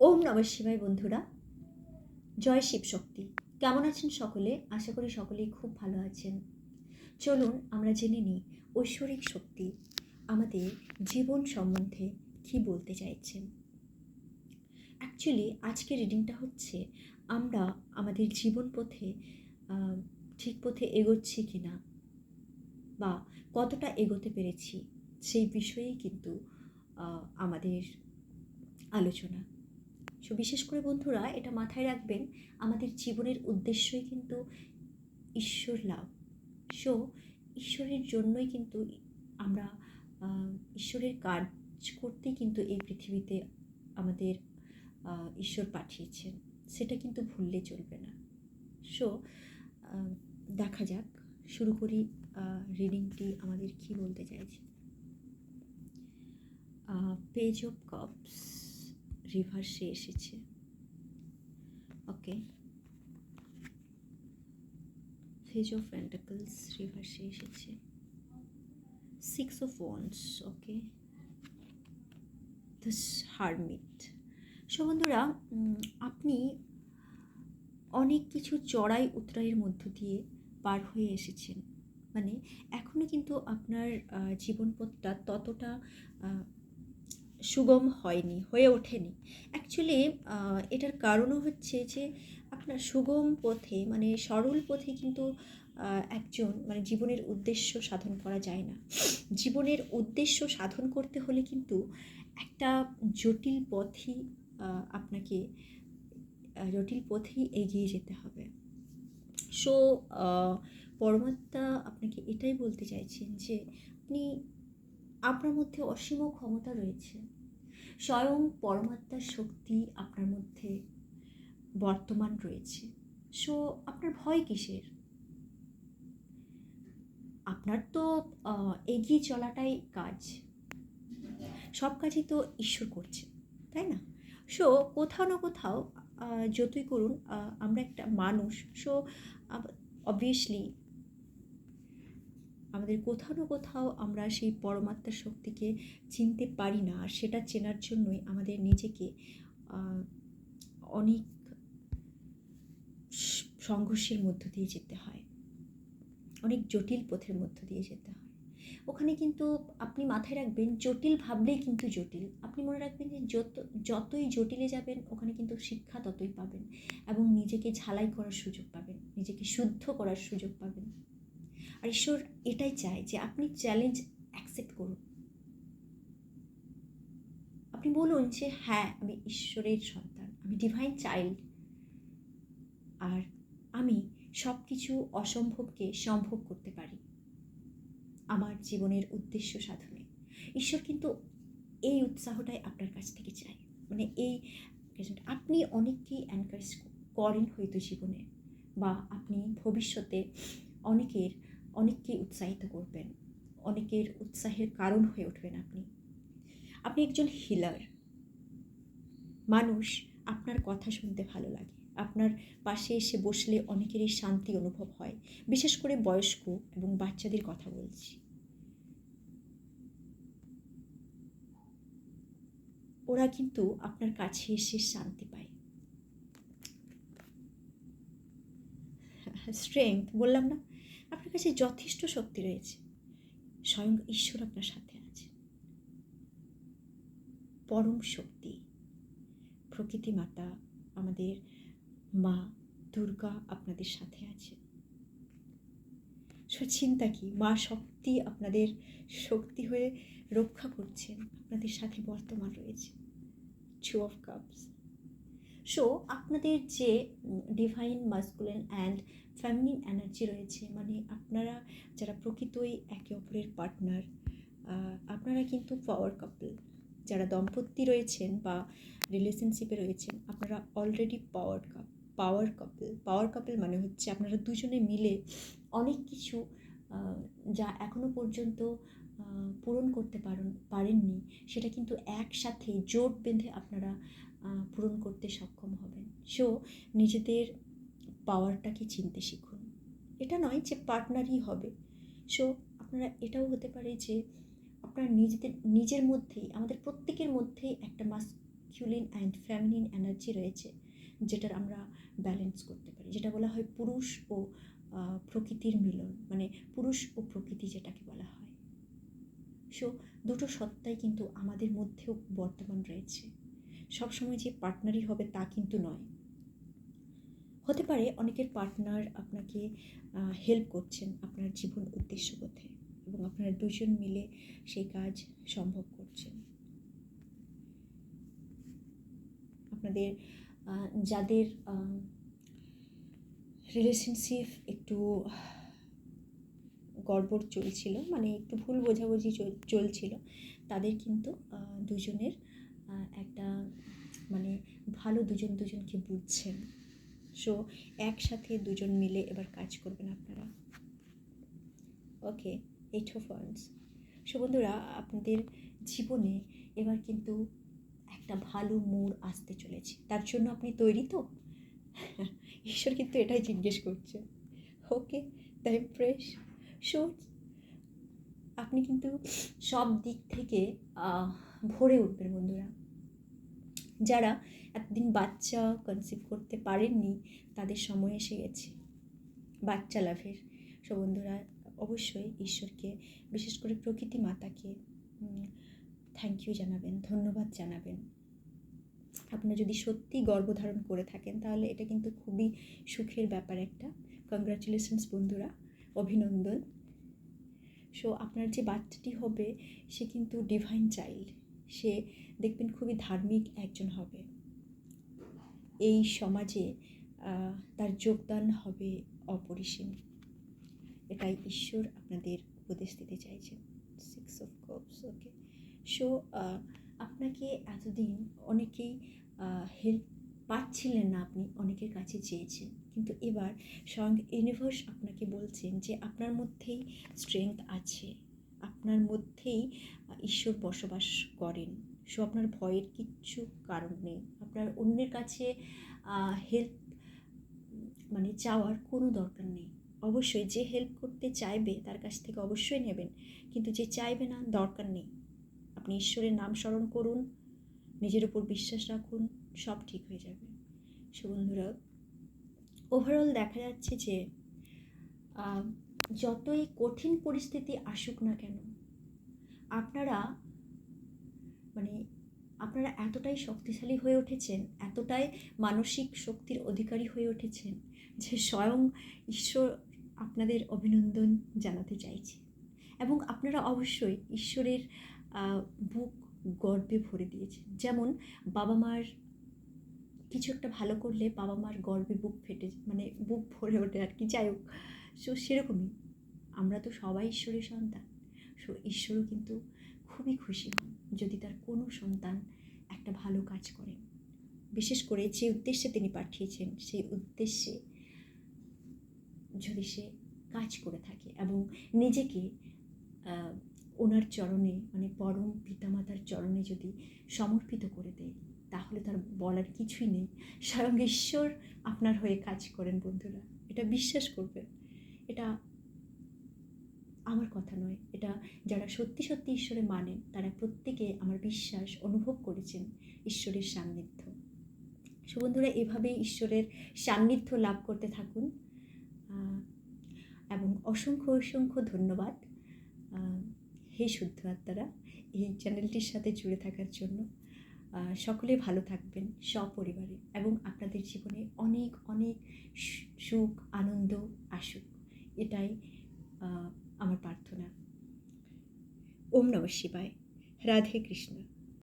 ওম নমঃ শিবায় বন্ধুরা, জয় শিব শক্তি। কেমন আছেন সকলে? আশা করি সকলেই খুব ভালো আছেন। চলুন আমরা জেনে নিই ঐশ্বরিক শক্তি আমাদের জীবন সম্বন্ধে কি বলতে চাইছেন। অ্যাকচুয়ালি আজকের রিডিংটা হচ্ছে আমরা আমাদের জীবন পথে ঠিক পথে এগোচ্ছি কিনা বা কতটা এগোতে পেরেছি সেই বিষয়েই কিন্তু আমাদের আলোচনা। সো বিশেষ করে বন্ধুরা এটা মাথায় রাখবেন, আমাদের জীবনের উদ্দেশ্যই কিন্তু ঈশ্বর লাভ। সো ঈশ্বরের জন্যই কিন্তু আমরা ঈশ্বরের কাজ করতেই কিন্তু এই পৃথিবীতে আমাদের ঈশ্বর পাঠিয়েছেন, সেটা কিন্তু ভুললে চলবে না। সো দেখা যাক, শুরু করি রিডিংটি আমাদের কি বলতে চাইছে। পেজ অফ কাপস রিভার্সে এসেছে। ওকে, পেজ অফ পেন্টাকলস রিভার্সে এসেছে। Six of wands, okay, the hermit. So বন্ধুরা, আপনি অনেক কিছু চড়াই উতরাইয়ের মধ্য দিয়ে পার হয়ে এসেছেন, মানে এখনও কিন্তু আপনার জীবনপথটা ততটা সুগম হয়নি, হয়ে ওঠেনি। অ্যাকচুয়ালি এটার কারণও হচ্ছে যে আপনার সুগম পথে, মানে সরল পথে কিন্তু একজন মানে জীবনের উদ্দেশ্য সাধন করা যায় না। জীবনের উদ্দেশ্য সাধন করতে হলে কিন্তু একটা জটিল পথই আপনাকে জটিল পথেই এগিয়ে যেতে হবে। সো পরমাত্মা আপনাকে এটাই বলতে চাইছেন যে আপনার মধ্যে অসীম ক্ষমতা রয়েছে। স্বয়ং পরমাত্মার শক্তি আপনার মধ্যে বর্তমান রয়েছে। সো আপনার ভয় কিসের? আপনার তো এগিয়ে চলাটাই কাজ, সব কাজই তো ঈশ্বর করছে, তাই না? সো কোথাও না কোথাও যতই করুন, আমরা একটা মানুষ। সো অবভিয়াসলি আমাদের কোথাও না কোথাও আমরা সেই পরমাত্মার শক্তিকে চিনতে পারি না, আর সেটা চেনার জন্যই আমাদের নিজেকে অনেক সংঘর্ষের মধ্য দিয়ে যেতে হয়, অনেক জটিল পথের মধ্য দিয়ে যেতে হয়। ওখানে কিন্তু আপনি মাথায় রাখবেন, জটিল ভাবলেই কিন্তু জটিল। আপনি মনে রাখবেন যে যতই জটিলে যাবেন ওখানে কিন্তু শিক্ষা ততই পাবেন, এবং নিজেকে ঝালাই করার সুযোগ পাবেন, নিজেকে শুদ্ধ করার সুযোগ পাবেন। আর ঈশ্বর এটাই চায় যে আপনি চ্যালেঞ্জ অ্যাকসেপ্ট করুন। আপনি বলুন যে হ্যাঁ, আমি ঈশ্বরের সন্তান, আমি ডিভাইন চাইল্ড, আর আমি সব কিছু অসম্ভবকে সম্ভব করতে পারি আমার জীবনের উদ্দেশ্য সাধনে। ঈশ্বর কিন্তু এই উৎসাহটাই আপনার কাছ থেকে চায়, মানে এই আপনি অনেককেই এনকারেজ করেন হয়তো জীবনে, বা আপনি ভবিষ্যতে অনেককেই উৎসাহিত করবেন, অনেকের উৎসাহের কারণ হয়ে উঠবেন। আপনি একজন হিলার। মানুষ আপনার কথা শুনতে ভালো লাগে, আপনার পাশে এসে বসলে অনেকেরই শান্তি অনুভব হয়। বিশেষ করে বয়স্ক এবং বাচ্চাদের কথা বলছি। ওরা কিন্তু আপনার কাছে এসে শান্তি পায়। স্ট্রেংথ বললাম না, আপনার কাছে যথেষ্ট শক্তি রয়েছে। স্বয়ং ঈশ্বর আপনার সাথে আছে। পরম শক্তি প্রকৃতি মাতা, আমাদের মা দুর্গা আপনাদের সাথে আছে। চিন্তা কি, মা শক্তি আপনাদের শক্তি হয়ে রক্ষা করছেন, আপনাদের সাথে বর্তমান রয়েছে। Two of cups. সো আপনাদের যে divine masculine and feminine energy রয়েছে, মানে আপনারা যারা প্রকৃতই একে অপরের পার্টনার, আপনারা কিন্তু পাওয়ার কাপল। যারা দম্পতি রয়েছেন বা রিলেশনশিপে রয়েছেন, আপনারা অলরেডি পাওয়ার কাপল মানে হচ্ছে আপনারা দুজনে মিলে অনেক কিছু যা এখনো পর্যন্ত পূরণ করতে পারেননি, সেটা কিন্তু একসাথে জোট বেঁধে আপনারা পূরণ করতে সক্ষম হবেন। সো নিজেদের পাওয়ারটাকে চিনতে শিখুন। এটা নয় যে পার্টনারই হবে। সো আপনারা এটাও হতে পারে যে আপনারা নিজের মধ্যেই, আমাদের প্রত্যেকের মধ্যেই একটা ম্যাসকিউলিন অ্যান্ড ফেমিনিন এনার্জি রয়েছে, যেটার আমরা ব্যালেন্স করতে পারি, যেটা বলা হয় পুরুষ ও প্রকৃতির মিলন, মানে পুরুষ ও প্রকৃতি যেটাকে বলা হয়। সো দুটো সত্তাই কিন্তু আমাদের মধ্যেও বর্তমান রয়েছে। সবসময় যে পার্টনারই হবে তা কিন্তু নয়। হতে পারে অনেকের পার্টনার আপনাকে হেল্প করছেন আপনার জীবন উদ্দেশ্য পথে, এবং আপনারা দুজন মিলে সেই কাজ সম্ভব করছেন। আপনাদের যাদের রিলেশনশিপ একটু গড়বড় চলছিল, মানে একটু ভুল বোঝাবুঝি চলছিল, তাদের কিন্তু দুজনের একটা মানে ভালো দুজনকে বুঝছেন। সো একসাথে দুজন মিলে এবার কাজ করবেন আপনারা। ওকে, 8 অফ ওয়ান্ডস। সো বন্ধুরা, আপনাদের জীবনে এবার কিন্তু একটা ভালো মোড় আসতে চলেছে। তার জন্য আপনি তৈরি তো? ঈশ্বর কিন্তু এটাই জিজ্ঞেস করছে। ওকে, দ্য এমপ্রেস। সো আপনি কিন্তু সব দিক থেকে ভরে উঠবেন বন্ধুরা। যারা এতদিন বাচ্চা কনসিভ করতে পারেননি, তাদের সময় এসে গেছে বাচ্চা লাভের। সো বন্ধুরা, অবশ্যই ঈশ্বরকে, বিশেষ করে প্রকৃতি মাতাকে থ্যাংক ইউ জানাবেন, ধন্যবাদ জানাবেন। আপনারা যদি সত্যি গর্ভধারণ করে থাকেন, তাহলে এটা কিন্তু খুবই সুখের ব্যাপার একটা। কংগ্রাচুলেশনস বন্ধুরা, অভিনন্দন। সো আপনার যে বাচ্চাটি হবে সে কিন্তু ডিভাইন চাইল্ড। সে দেখবেন খুবই ধার্মিক একজন হবে। এই সমাজে তার যোগদান হবে অপরিসীম। এটাই ঈশ্বর আপনাদের উপদেশ দিতে চাইছেন। 6 অফ কাপস। ওকে, সো আপনাকে এতদিন অনেকেই হেল্প পাচ্ছিলেন না, আপনি অনেকের কাছে চেয়েছেন, কিন্তু এবার স্বয়ং ইউনিভার্স আপনাকে বলছেন যে আপনার মধ্যেই স্ট্রেংথ আছে, আপনার মধ্যেই ঈশ্বর বসবাস করেন। সো আপনার ভয়ের কিচ্ছু কারণ নেই, আপনার অন্যের কাছে হেল্প মানে চাওয়ার কোনো দরকার নেই। অবশ্যই যে হেল্প করতে চাইবে তার কাছ থেকে অবশ্যই নেবেন, কিন্তু যে চাইবে না, দরকার নেই। আপনি ঈশ্বরের নাম স্মরণ করুন, নিজের উপর বিশ্বাস রাখুন, সব ঠিক হয়ে যাবে। সো বন্ধুরা, ওভারঅল দেখা যাচ্ছে যে যতই কঠিন পরিস্থিতি আসুক না কেন, আপনারা এতটাই শক্তিশালী হয়ে উঠেছেন, এতটাই মানসিক শক্তির অধিকারী হয়ে উঠেছেন যে স্বয়ং ঈশ্বর আপনাদের অভিনন্দন জানাতে চাইছে। এবং আপনারা অবশ্যই ঈশ্বরের বুক গর্বে ভরে দিয়েছেন। যেমন বাবা মার কিছু একটা ভালো করলে বাবা মার গর্বে বুক ফেটে, মানে বুক ভরে ওঠে আর কি, যাই হোক। সো সেরকমই আমরা তো সবাই ঈশ্বরের সন্তান। সো ঈশ্বরও কিন্তু খুবই খুশি হন যদি তার কোনো সন্তান একটা ভালো কাজ করেন, বিশেষ করে যে উদ্দেশ্যে তিনি পাঠিয়েছেন সেই উদ্দেশ্যে যদি সে কাজ করে থাকে এবং নিজেকে ওনার চরণে, মানে পরম পিতামাতার চরণে যদি সমর্পিত করে দেয়, তাহলে তার বলার কিছুই নেই। স্বয়ং ঈশ্বর আপনার হয়ে কাজ করেন বন্ধুরা, এটা বিশ্বাস করবেন। এটা আমার কথা নয়, এটা যারা সত্যি সত্যি ঈশ্বরে মানেন তারা প্রত্যেকে আমার বিশ্বাস অনুভব করেছেন ঈশ্বরের সান্নিধ্য। সো বন্ধুরা, এভাবেই ঈশ্বরের সান্নিধ্য লাভ করতে থাকুন, এবং অসংখ্য অসংখ্য ধন্যবাদ হে শুদ্ধ আত্মারা এই চ্যানেলটির সাথে জুড়ে থাকার জন্য। সকলে ভালো থাকবেন সপরিবারে, এবং আপনাদের জীবনে অনেক অনেক সুখ আনন্দ আসুক, এটাই আমার প্রার্থনা। ওম নমঃ শিবায়। রাধে কৃষ্ণ।